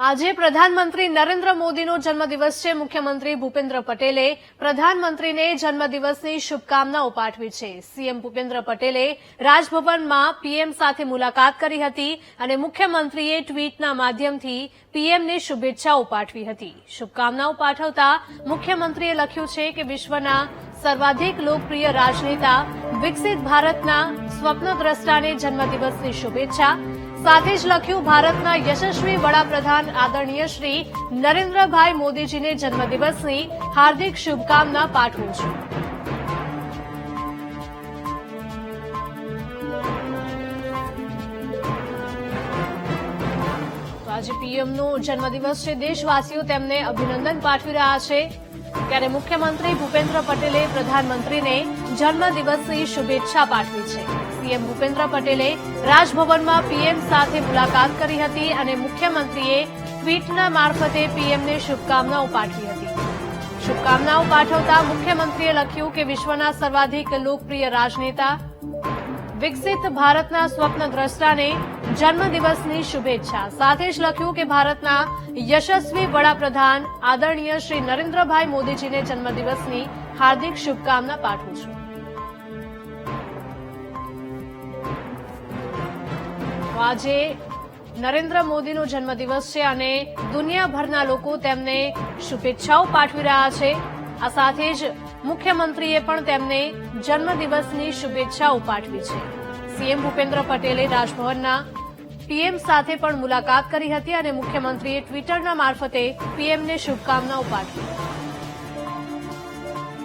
આજે પ્રધાનમંત્રી નરેન્દ્ર મોદીનો જન્મદિવસ છે। મુખ્યમંત્રી ભૂપેન્દ્ર પટેલે પ્રધાનમંત્રીને જન્મદિવસની શુભકામનાઓ પાઠવી છે। સીએમ ભૂપેન્દ્ર પટેલે રાજભવનમાં પીએમ સાથે મુલાકાત કરી હતી અને મુખ્યમંત્રીએ ટ્વીટના માધ્યમથી પીએમને શુભેચ્છાઓ પાઠવી હતી। શુભકામનાઓ પાઠવતા મુખ્યમંત્રીએ લખ્યું છે કે વિશ્વના સર્વાધિક લોકપ્રિય રાજનેતા વિકસિત ભારતના સ્વપ્નદ્રષ્ટાને જન્મદિવસની શુભેચ્છા। સાથે જ લખ્યું, ભારતના યશસ્વી વડાપ્રધાન આદરણીય શ્રી નરેન્દ્રભાઈ મોદીજીને જન્મદિવસની હાર્દિક શુભકામના પાઠવું છું। તો આજે પીએમનો જન્મદિવસ છે। દેશવાસીઓ તેમને અભિનંદન પાઠવી રહ્યા છે। ત્યારે મુખ્યમંત્રી ભૂપેન્દ્ર પટેલે પ્રધાનમંત્રીને જન્મદિવસની શુભેચ્છા પાઠવી છે। સીએમ ભૂપેન્દ્ર પટેલે રાજભવનમાં પીએમ સાથે મુલાકાત કરી હતી અને મુખ્યમંત્રીએ ટ્વીટના મારફતે પીએમને શુભકામનાઓ પાઠવી હતી। શુભકામનાઓ પાઠવતા મુખ્યમંત્રીએ લખ્યું કે વિશ્વના સર્વાધિક લોકપ્રિય રાજનેતા વિકસિત ભારતના સ્વપ્નદ્રષ્ટાને જન્મદિવસની શુભેચ્છા। સાથે જ લખ્યું કે ભારતના યશસ્વી વડાપ્રધાન આદરણીય શ્રી નરેન્દ્રભાઈ મોદીજીને જન્મદિવસની હાર્દિક શુભકામના પાઠવું છું। આજે નરેન્દ્ર મોદીનો જન્મદિવસ છે અને દુનિયાભરના લોકો તેમને શુભેચ્છાઓ પાઠવી રહ્યા છે। આ સાથે જ મુખ્યમંત્રીએ પણ તેમને જન્મદિવસની શુભેચ્છાઓ પાઠવી છે। સીએમ ભૂપેન્દ્ર પટેલે રાજભવનના પીએમ સાથે પણ મુલાકાત કરી હતી અને મુખ્યમંત્રીએ ટ્વીટરના મારફતે પીએમને શુભકામનાઓ પાઠવી।